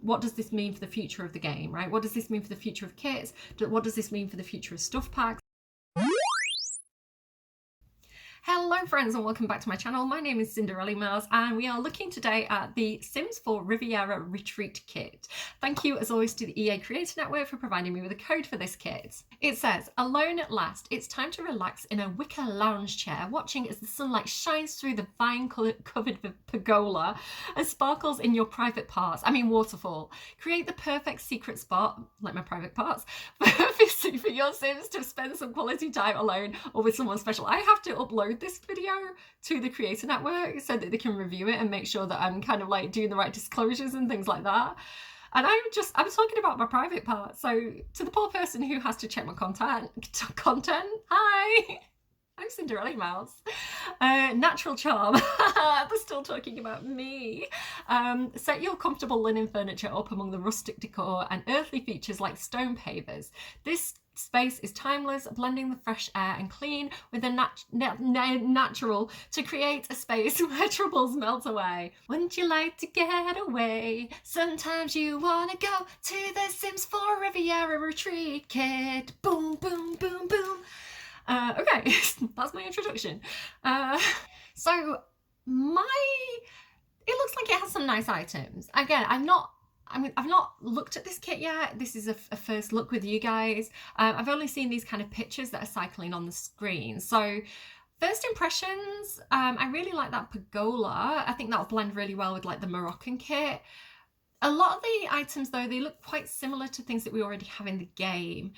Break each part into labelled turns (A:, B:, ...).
A: what does this mean for the future of the game, right? What does this mean for the future of kits? What does this mean for the future of stuff packs? Hello friends and welcome back to my channel. My name is Cinderellimouse and we are looking today at the Sims 4 Riviera Retreat Kit. Thank you as always to the EA Creator Network for providing me with a code for this kit. It says, alone at last, it's time to relax in a wicker lounge chair, watching as the sunlight shines through the vine-covered pergola and sparkles in your private parts. I mean waterfall. Create the perfect secret spot, like my private parts, for your Sims to spend some quality time alone or with someone special. I have to upload this video to the Creator Network so that they can review it and make sure that I'm kind of like doing the right disclosures and things like that. And I'm talking about my private part. So to the poor person who has to check my content, hi, I'm Cinderellimouse. Natural charm. They're still talking about me. Set your comfortable linen furniture up among the rustic decor and earthly features like stone pavers. This space is timeless, blending the fresh air and clean with the natural to create a space where troubles melt away. Wouldn't you like to get away? Sometimes you wanna go to the Sims 4 Riviera Retreat Kit. Boom, boom, boom, boom. Okay, that's my introduction. So it looks like it has some nice items. Again, I've not looked at this kit yet. This is a first look with you guys. I've only seen these kind of pictures that are cycling on the screen. So first impressions, I really like that pergola. I think that'll blend really well with like the Moroccan kit. A lot of the items though, they look quite similar to things that we already have in the game.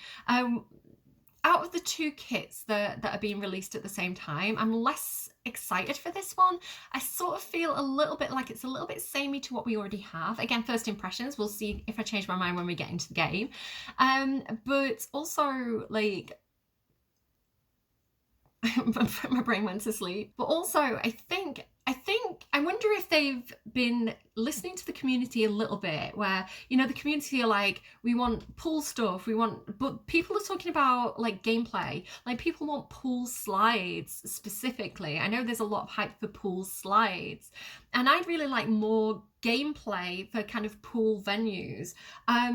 A: Out of the two kits that are being released at the same time, I'm less excited for this one. I sort of feel a little bit like it's a little bit samey to what we already have. Again, first impressions, we'll see if I change my mind when we get into the game. But also like, my brain went to sleep. But also I wonder if they've been listening to the community a little bit where, you know, the community are like, we want pool stuff, but people are talking about like gameplay, like people want pool slides specifically. I know there's a lot of hype for pool slides and I'd really like more gameplay for kind of pool venues.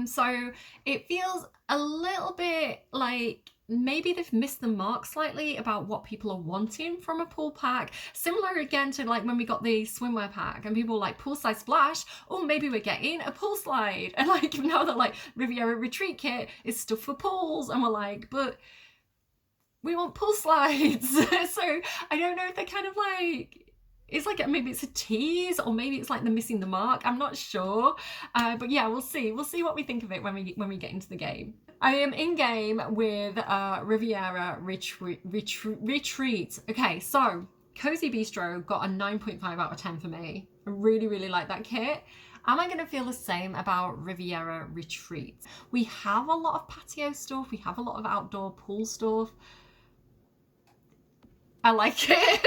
A: So it feels a little bit like maybe they've missed the mark slightly about what people are wanting from a pool pack. Similar again to like when we got the swimwear pack and people were like poolside splash, oh maybe we're getting a pool slide. And like now they're like Riviera Retreat Kit is stuff for pools and we're like, but we want pool slides. So I don't know if they're kind of like, it's like maybe it's a tease or maybe it's like they're missing the mark. I'm not sure. But yeah, we'll see what we think of it when we get into the game. I am in game with Riviera Retreat. Okay, so Cozy Bistro got a 9.5 out of 10 for me. I really like that kit. Am I going to feel the same about Riviera Retreat? We have a lot of patio stuff. We have a lot of outdoor pool stuff. I like it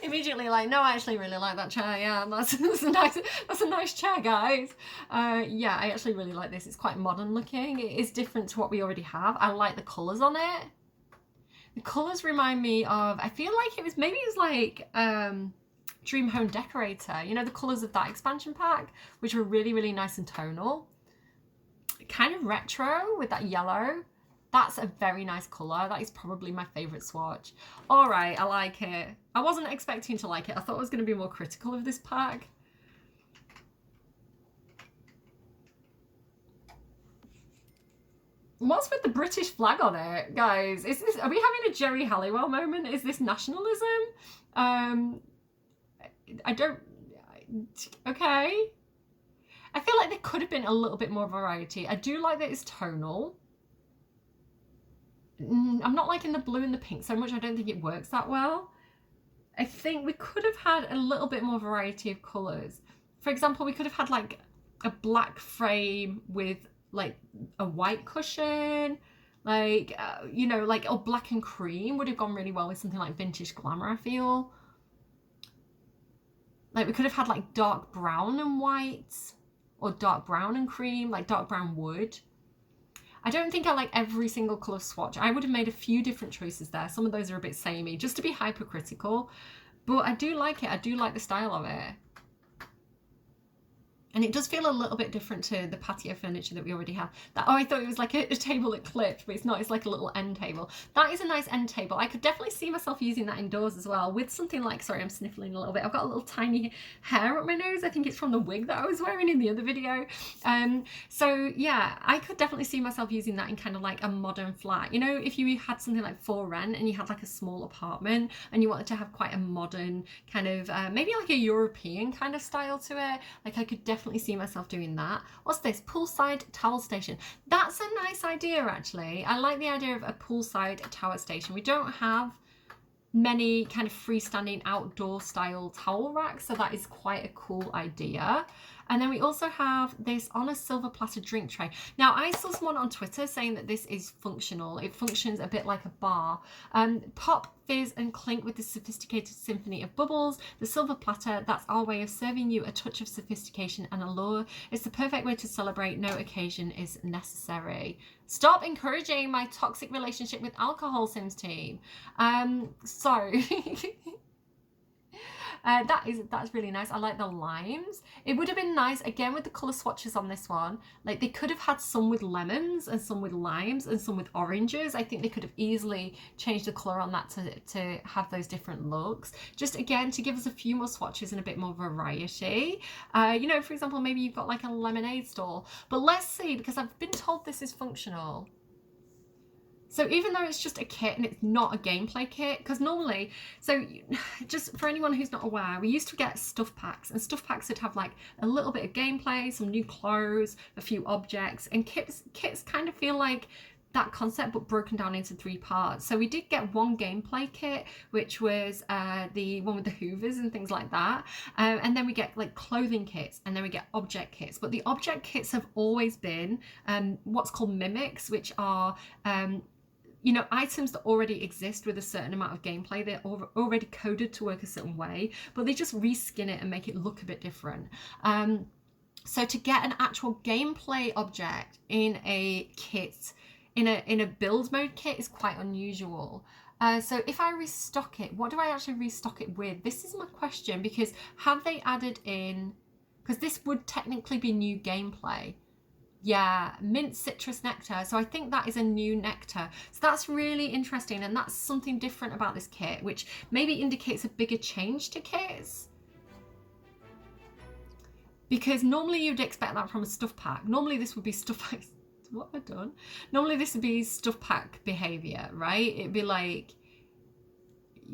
A: immediately like, no, I actually really like that chair. Yeah, that's a nice chair, guys. Yeah, I actually really like this. It's quite modern looking. It is different to what we already have. I like the colours on it. The colours remind me of, I feel like it was like Dream Home Decorator, you know, the colours of that expansion pack, which were really nice and tonal. Kind of retro with that yellow. That's a very nice colour. That is probably my favourite swatch. All right, I like it. I wasn't expecting to like it. I thought I was going to be more critical of this pack. What's with the British flag on it, guys? Are we having a Jerry Halliwell moment? Is this nationalism? Okay. I feel like there could have been a little bit more variety. I do like that it's tonal. I'm not liking the blue and the pink so much. I don't think it works that well. I think we could have had a little bit more variety of colours. For example, we could have had like a black frame with like a white cushion, like, you know, like, or black and cream would have gone really well with something like Vintage Glamour, I feel. Like we could have had like dark brown and white or dark brown and cream, like dark brown wood. I don't think I like every single colour swatch. I would have made a few different choices there. Some of those are a bit samey, just to be hypercritical. But I do like it. I do like the style of it. And it does feel a little bit different to the patio furniture that we already have. Oh, I thought it was like a table that clipped, but it's not. It's like a little end table. That is a nice end table. I could definitely see myself using that indoors as well with something like, sorry, I'm sniffling a little bit. I've got a little tiny hair up my nose. I think it's from the wig that I was wearing in the other video. So yeah, I could definitely see myself using that in kind of like a modern flat. You know, if you had something like for rent and you had like a small apartment and you wanted to have quite a modern kind of, maybe like a European kind of style to it, like I could definitely see myself doing that. What's this? Poolside towel station. That's a nice idea, actually. I like the idea of a poolside tower station. We don't have many kind of freestanding outdoor style towel racks, so that is quite a cool idea. And then we also have this on a silver platter drink tray. Now, I saw someone on Twitter saying that this is functional. It functions a bit like a bar. Pop, fizz and clink with the sophisticated symphony of bubbles. The silver platter, that's our way of serving you a touch of sophistication and allure. It's the perfect way to celebrate. No occasion is necessary. Stop encouraging my toxic relationship with alcohol, Sims team. That's really nice. I like the limes. It would have been nice, again, with the colour swatches on this one. Like, they could have had some with lemons and some with limes and some with oranges. I think they could have easily changed the colour on that to have those different looks. Just, again, to give us a few more swatches and a bit more variety. You know, for example, maybe you've got like a lemonade stall. But let's see, because I've been told this is functional. So even though it's just a kit and it's not a gameplay kit, because normally, so just for anyone who's not aware, we used to get stuff packs, and stuff packs would have like a little bit of gameplay, some new clothes, a few objects, and kits kind of feel like that concept but broken down into 3 parts. So we did get one gameplay kit, which was the one with the hoovers and things like that, and then we get like clothing kits, and then we get object kits. But the object kits have always been what's called mimics, which are you know, items that already exist with a certain amount of gameplay. They're already coded to work a certain way, but they just reskin it and make it look a bit different. So to get an actual gameplay object in a kit, in a build mode kit, is quite unusual. So if I restock it, what do I actually restock it with? This is my question, because have they added in, because this would technically be new gameplay. Yeah, mint citrus nectar. So I think that is a new nectar. So that's really interesting, and that's something different about this kit, which maybe indicates a bigger change to kits. Because normally you'd expect that from a stuff pack. Normally this would be stuff pack. What have I done? Normally this would be stuff pack behavior, right? It'd be like,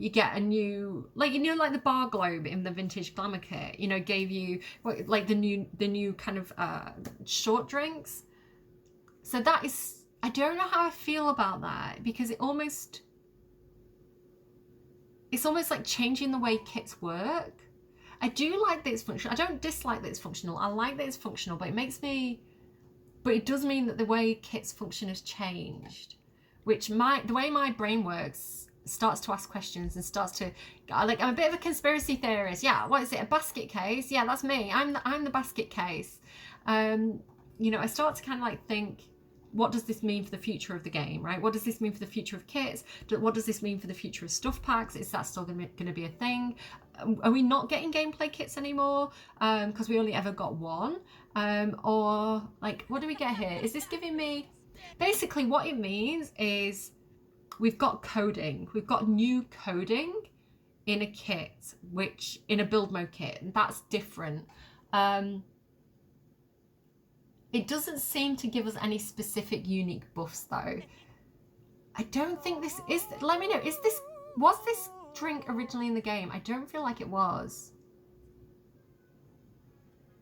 A: you get a new, like, you know, like the bar globe in the vintage glamour kit, you know, gave you like the new kind of short drinks. So that is, I don't know how I feel about that, because it's almost like changing the way kits work. I do like that it's functional. I don't dislike that it's functional. I like that it's functional, but it does mean that the way kits function has changed, which the way my brain works starts to ask questions and starts to, like, I'm a bit of a conspiracy theorist. Yeah, what is it, a basket case? Yeah, that's me. I'm the basket case. You know, I start to kind of like think, what does this mean for the future of the game, right? What does this mean for the future of kits? What does this mean for the future of stuff packs? Is that still going to be a thing? Are we not getting gameplay kits anymore because we only ever got one? Or like, what do we get here? Is this giving me, basically what it means is we've got coding. We've got new coding in a kit, which in a build mode kit, and that's different. It doesn't seem to give us any specific unique buffs though. I don't think this is, let me know, was this drink originally in the game? I don't feel like it was.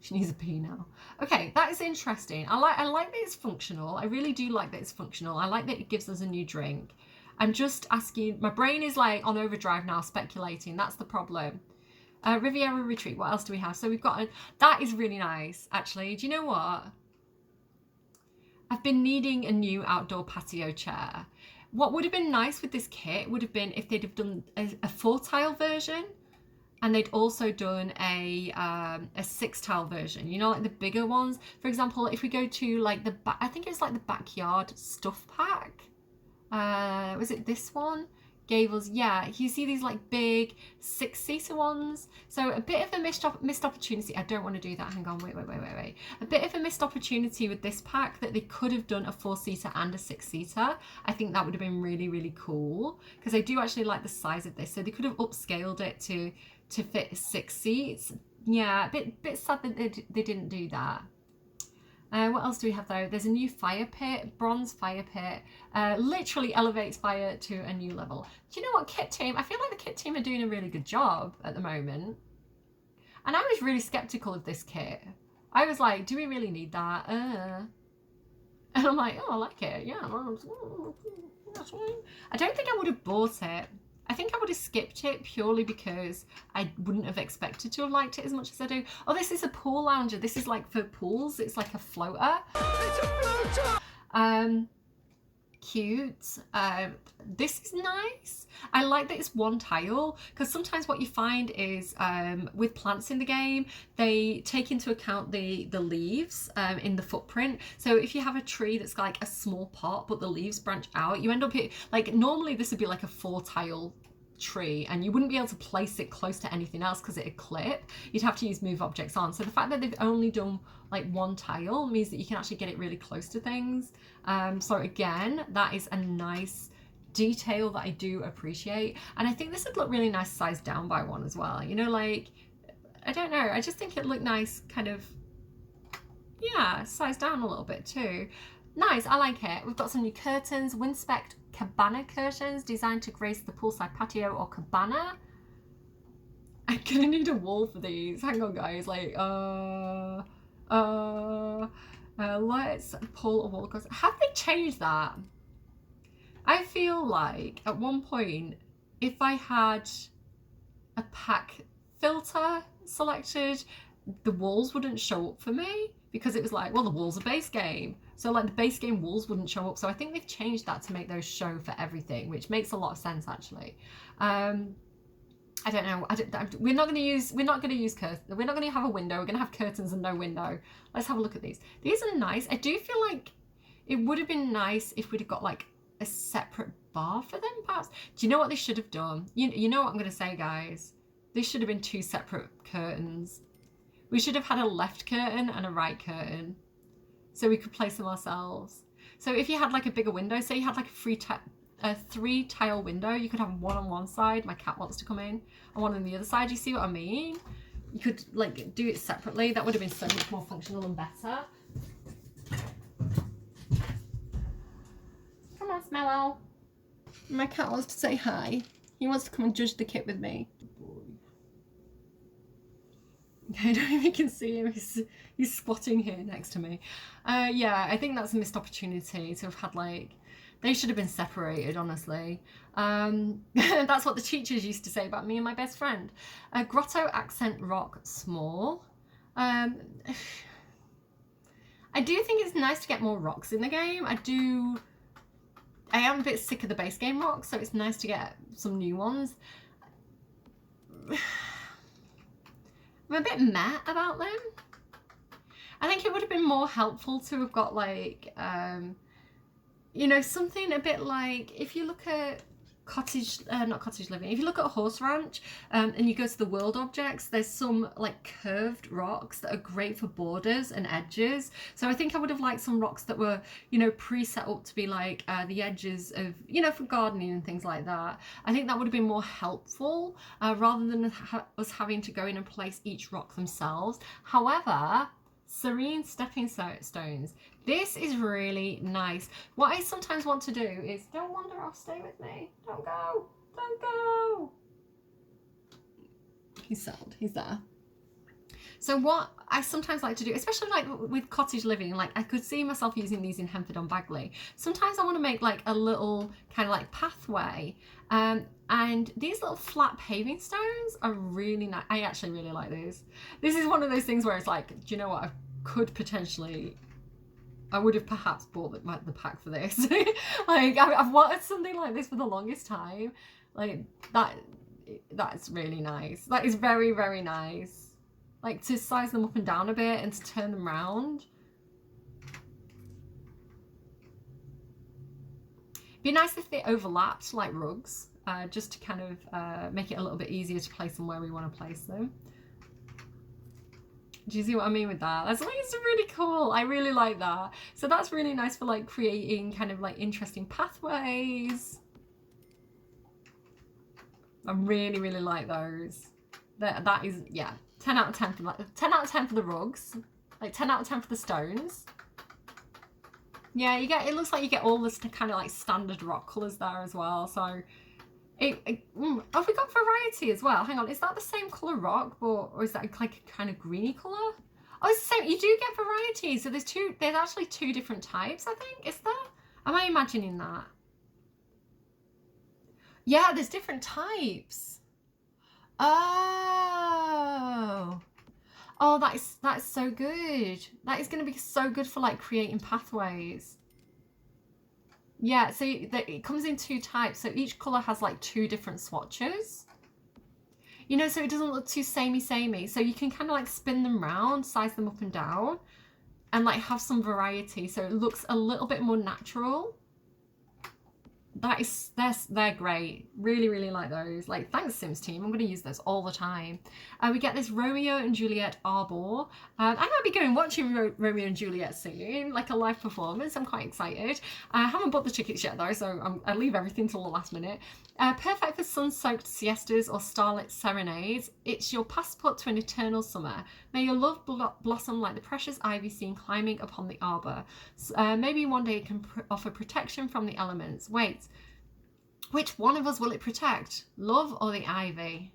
A: She needs a pee now. Okay, that is interesting. I like that it's functional. I really do like that it's functional. I like that it gives us a new drink. I'm just asking, my brain is like on overdrive now, speculating. That's the problem. Riviera Retreat, what else do we have? So we've got, that is really nice, actually. Do you know what? I've been needing a new outdoor patio chair. What would have been nice with this kit would have been if they'd have done a 4-tile version, and they'd also done a 6-tile version, you know, like the bigger ones. For example, if we go to like the back, I think it's like the backyard stuff pack. Was it this one? gables. Yeah, you see these like big 6-seater ones. So a bit of a missed opportunity. I don't want to do that. Hang on, wait. A bit of a missed opportunity with this pack that they could have done a 4-seater and a 6-seater. I think that would have been really, really cool because I do actually like the size of this. So they could have upscaled it to fit 6 seats. Yeah, a bit sad that they didn't do that. What else do we have though? There's a new fire pit, bronze fire pit, literally elevates fire to a new level. Do you know what, kit team? I feel like the kit team are doing a really good job at the moment. And I was really skeptical of this kit. I was like, do we really need that? And I'm like, oh, I like it. Yeah, that's fine. I don't think I would have bought it. I think I would have skipped it purely because I wouldn't have expected to have liked it as much as I do. Oh, this is a pool lounger. This is like for pools. It's like a floater. It's a floater! Cute. This is nice. I like that it's one tile because sometimes what you find is with plants in the game, they take into account the leaves in the footprint. So if you have a tree that's like a small pot but the leaves branch out, you end up here, like normally this would be like a 4-tile tree and you wouldn't be able to place it close to anything else because it'd clip. You'd have to use move objects on. So the fact that they've only done like one tile means that you can actually get it really close to things. So again, that is a nice detail that I do appreciate. And I think this would look really nice sized down by one as well. You know, like, I don't know, I just think it looked nice kind of, yeah, sized down a little bit too. Nice, I like it. We've got some new curtains, Winspect cabana curtains designed to grace the poolside patio or cabana. I'm gonna need a wall for these. Hang on, guys. Like, let's pull a wall across. Have they changed that? I feel like at one point, if I had a pack filter selected, the walls wouldn't show up for me because it was like, well, the walls are base game. So like the base game walls wouldn't show up. So I think they've changed that to make those show for everything, which makes a lot of sense actually. I don't know. We're not going to use curtains. We're not going to have a window. We're going to have curtains and no window. Let's have a look at these. These are nice. I do feel like it would have been nice if we'd have got like a separate bar for them, perhaps. Do you know what they should have done? You know what I'm going to say, guys? They should have been 2 separate curtains. We should have had a left curtain and a right curtain so we could place them ourselves. So if you had like a bigger window, say you had like a 3-tile window, you could have one on one side, my cat wants to come in, and one on the other side. You see what I mean? You could like do it separately. That would have been so much more functional and better. Come on, Smello. My cat wants to say hi. He wants to come and judge the kit with me. I don't even can see him. He's squatting here next to me. Yeah, I think that's a missed opportunity to have had like, they should have been separated, honestly. That's what the teachers used to say about me and my best friend. Grotto accent rock small. I do think it's nice to get more rocks in the game. I am a bit sick of the base game rocks, so it's nice to get some new ones. I'm a bit meh about them. I think it would have been more helpful to have got like, you know, something a bit like, if you look at not cottage living, if you look at a horse ranch and you go to the world objects, there's some like curved rocks that are great for borders and edges. So I think I would have liked some rocks that were, you know, pre-set up to be like the edges of, you know, for gardening and things like that. I think that would have been more helpful rather than us having to go in and place each rock themselves. However, serene stepping stones. This is really nice. What I sometimes want to do is, don't wander off, stay with me. Don't go, don't go. He's sad, he's there. So what I sometimes like to do, especially like with cottage living, like I could see myself using these in Henford on Bagley. Sometimes I want to make like a little kind of like pathway. And these little flat paving stones are really nice. I actually really like these. This is one of those things where it's like, do you know what? I could potentially, I would have perhaps bought the pack for this. Like I've wanted something like this for the longest time. Like that's really nice. That is very, very nice. Like to size them up and down a bit and to turn them round. Be nice if they overlapped like rugs. just to kind of make it a little bit easier to place them where we want to place them. Do you see what I mean with that? That's like, it's really cool. I really like that. So that's really nice for like creating kind of like interesting pathways. I really, really like those. That is, yeah, 10 out of 10 for like 10 out of 10 for the rugs, like 10 out of 10 for the stones. Yeah, you get, it looks like you get all this kind of like standard rock colours there as well. So have we got variety as well? Hang on, is that the same colour rock, or is that like a kind of greeny colour? Oh, it's the same. You do get variety. So there's actually two different types, I think. Is there? Am I imagining that? Yeah, there's different types. Oh. Oh, that is so good. That is going to be so good for like creating pathways. Yeah, so it comes in two types. So each colour has like two different swatches. You know, so it doesn't look too samey. So you can kind of like spin them round, size them up and down, and like have some variety. So it looks a little bit more natural. They're great. Really, really like those. Like, thanks Sims team. I'm going to use those all the time. We get this Romeo and Juliet arbor. I might be going watching Romeo and Juliet soon, like a live performance. I'm quite excited. I haven't bought the tickets yet though, so I leave everything till the last minute. Perfect for sun-soaked siestas or starlit serenades. It's your passport to an eternal summer. May your love blossom like the precious ivy seen climbing upon the arbor. Maybe one day it can offer protection from the elements. Wait, which one of us will it protect? Love or the ivy?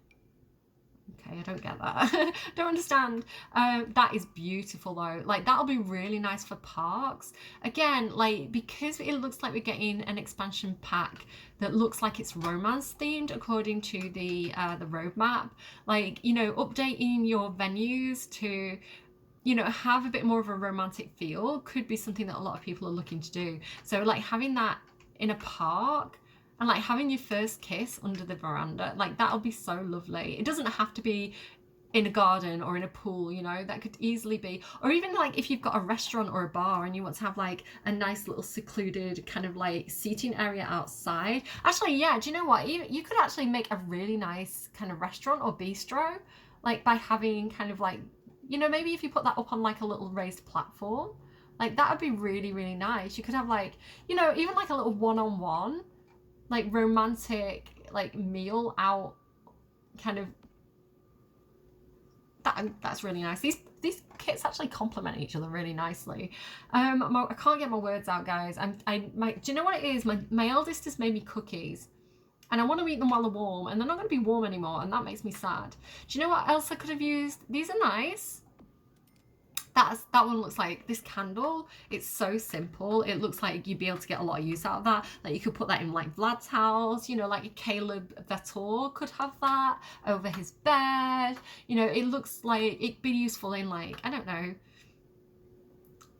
A: Okay, I don't get that. Don't understand. That is beautiful though. Like, that'll be really nice for parks. Again, like, because it looks like we're getting an expansion pack that looks like it's romance themed according to the roadmap. Like, you know, updating your venues to, you know, have a bit more of a romantic feel could be something that a lot of people are looking to do. So like having that in a park, and like having your first kiss under the veranda, like that'll be so lovely. It doesn't have to be in a garden or in a pool, you know, that could easily be, or even like if you've got a restaurant or a bar and you want to have like a nice little secluded kind of like seating area outside. Actually, yeah, do you know what? You could actually make a really nice kind of restaurant or bistro, like by having kind of like, you know, maybe if you put that up on like a little raised platform, like that would be really, really nice. You could have like, you know, even like a little one-on-one, like romantic, like meal out kind of, that's really nice. These kits actually complement each other really nicely. I can't get my words out, guys. Do you know what it is? My eldest has made me cookies, and I want to eat them while they're warm, and they're not going to be warm anymore, and that makes me sad. Do you know what else I could have used? These are nice. That one looks like this candle. It's so simple. It looks like you'd be able to get a lot of use out of that. Like you could put that in like Vlad's house, you know, like Caleb Vettor could have that over his bed. You know, it looks like it'd be useful in like, I don't know,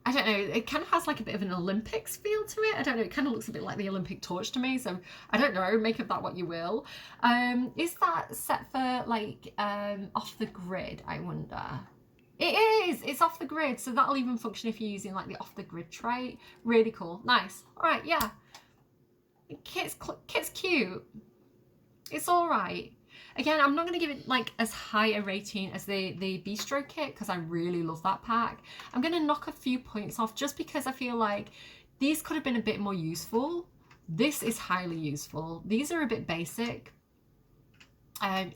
A: it kind of has like a bit of an Olympics feel to it. I don't know, it kind of looks a bit like the Olympic torch to me, so I don't know, make of that what you will. Is that set for like off the grid, I wonder? It is, it's off the grid, so that'll even function if you're using like the off the grid tray. Really cool, nice. All right, yeah. Kit's cute. It's all right. Again, I'm not going to give it like as high a rating as the Bistro kit because I really love that pack. I'm going to knock a few points off just because I feel like these could have been a bit more useful. This is highly useful. These are a bit basic.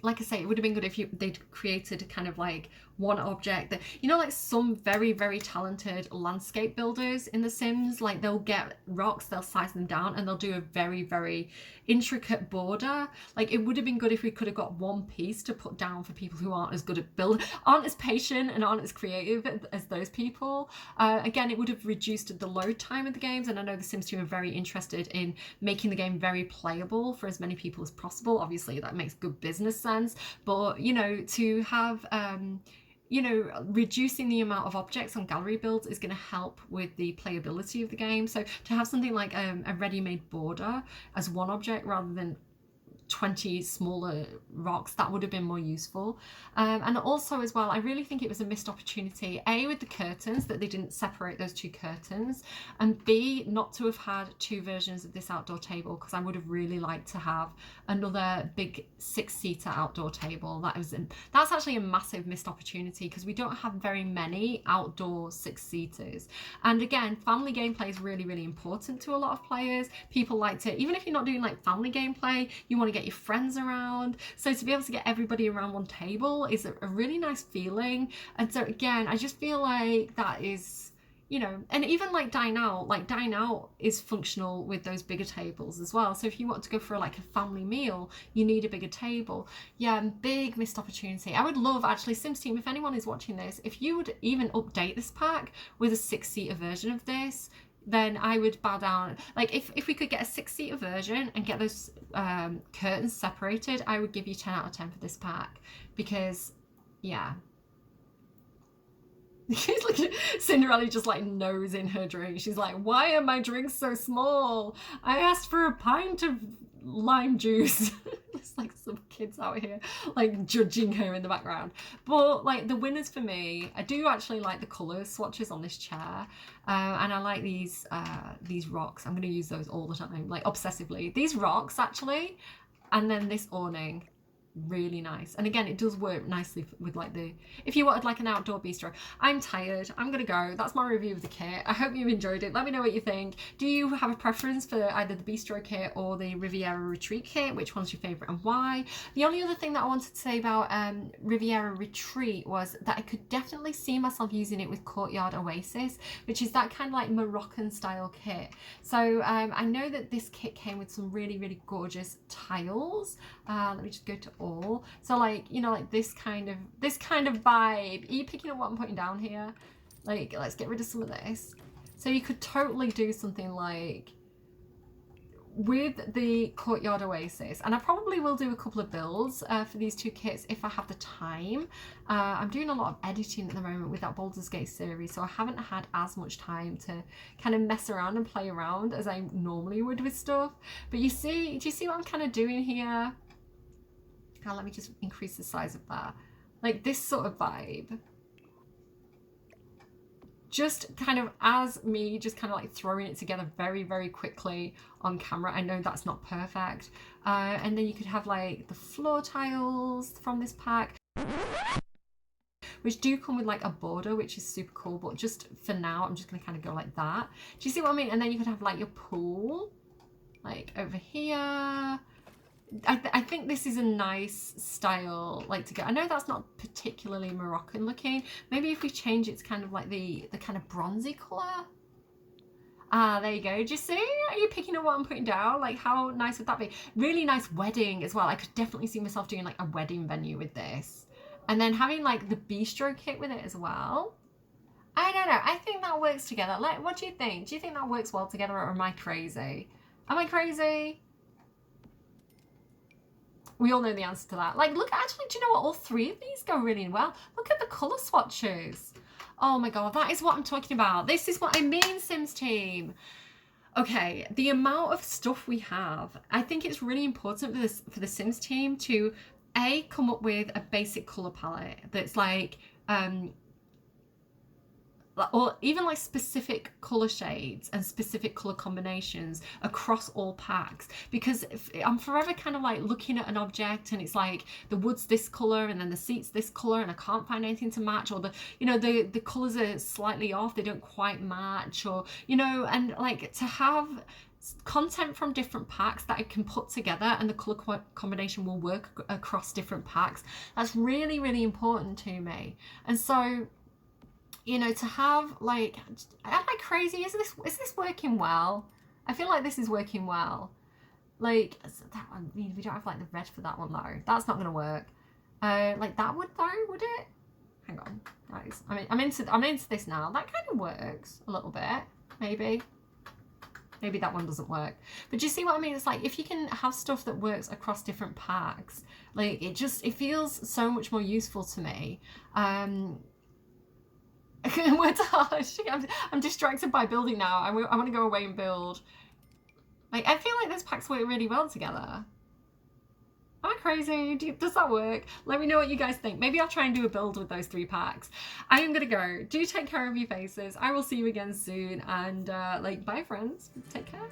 A: Like I say, it would have been good if they'd created kind of like one object that, you know, like some very, very talented landscape builders in The Sims, like they'll get rocks, they'll size them down and they'll do a very, very intricate border. Like it would have been good if we could have got one piece to put down for people who aren't as good at aren't as patient and aren't as creative as those people. Again, it would have reduced the load time of the games, and I know The Sims team are very interested in making the game very playable for as many people as possible. Obviously that makes good business sense, but you know, to have you know, reducing the amount of objects on gallery builds is going to help with the playability of the game. So to have something like a ready-made border as one object rather than 20 smaller rocks, that would have been more useful. And also as well, I really think it was a missed opportunity, A, with the curtains, that they didn't separate those two curtains, and B, not to have had two versions of this outdoor table, because I would have really liked to have another big 6-seater outdoor table. That's actually a massive missed opportunity, because we don't have very many outdoor 6-seaters. And again, family gameplay is really, really important to a lot of players. People like to, even if you're not doing like family gameplay, you want to get your friends around. So to be able to get everybody around one table is a really nice feeling. And so again, I just feel like that is, you know, and even like dine out is functional with those bigger tables as well. So if you want to go for like a family meal, you need a bigger table. Yeah, big missed opportunity. I would love, actually, Sims team, if anyone is watching this, if you would even update this pack with a 6-seater version of this, then I would bow down. Like if we could get a 6-seater version and get those curtains separated, I would give you 10 out of 10 for this pack, because yeah. Look at Cinderella just like nosing her drink. She's like, why are my drinks so small? I asked for a pint of lime juice. There's like some kids out here like judging her in the background. But like the winners for me, I do actually like the colour swatches on this chair, and I like these rocks. I'm going to use those all the time, like obsessively. These rocks actually, and then this awning. Really nice. And again, it does work nicely with like if you wanted like an outdoor bistro. I'm tired, I'm gonna go. That's my review of the kit. I hope you enjoyed it. Let me know what you think. Do you have a preference for either the bistro kit or the Riviera Retreat kit? Which one's your favorite and why? The only other thing that I wanted to say about Riviera Retreat was that I could definitely see myself using it with Courtyard Oasis, which is that kind of like Moroccan style kit. So I know that this kit came with some really, really gorgeous tiles. Let me just go to all. So like, you know, like this kind of vibe. Are you picking up what I'm putting down here? Like, let's get rid of some of this. So you could totally do something like with the Courtyard Oasis, and I probably will do a couple of builds for these two kits if I have the time. I'm doing a lot of editing at the moment with that Baldur's Gate series, so I haven't had as much time to kind of mess around and play around as I normally would with stuff. But do you see what I'm kind of doing here? Let me just increase the size of that. Like this sort of vibe. Just kind of as me just kind of like throwing it together very, very quickly on camera. I know that's not perfect. And then you could have like the floor tiles from this pack, which do come with like a border, which is super cool. But just for now, I'm just going to kind of go like that. Do you see what I mean? And then you could have like your pool, like over here. I think this is a nice style like to go. I know that's not particularly Moroccan looking. Maybe if we change it to kind of like the kind of bronzy colour. There you go. Do you see? Are you picking up what I'm putting down? Like how nice would that be? Really nice wedding as well. I could definitely see myself doing like a wedding venue with this. And then having like the bistro kit with it as well. I don't know. I think that works together. Like, what do you think? Do you think that works well together, or am I crazy? Am I crazy? We all know the answer to that. Like, look, actually, do you know what? All three of these go really well. Look at the colour swatches. Oh my God, that is what I'm talking about. This is what I mean, Sims team. Okay, the amount of stuff we have, I think it's really important for the Sims team to come up with a basic colour palette that's like, or even like specific color shades and specific color combinations across all packs, because I'm forever kind of like looking at an object and it's like the wood's this color and then the seat's this color and I can't find anything to match, or the colors are slightly off, they don't quite match, or and like to have content from different packs that I can put together and the color combination will work across different packs, that's really, really important to me. And so to have like, am I crazy? Is this working well? I feel like this is working well. Like that one, we don't have like the red for that one though. That's not gonna work. Like that would though, would it? Hang on, guys. I mean, I'm into this now. That kind of works a little bit, maybe. Maybe that one doesn't work. But do you see what I mean? It's like if you can have stuff that works across different packs, like it feels so much more useful to me. I'm distracted by building now. I want to go away and build. Like, I feel like those packs work really well together. Am I crazy? Does that work? Let me know what you guys think. Maybe I'll try and do a build with those 3 packs. I am gonna go. Do take care of your faces. I will see you again soon, and like, bye friends. Take care.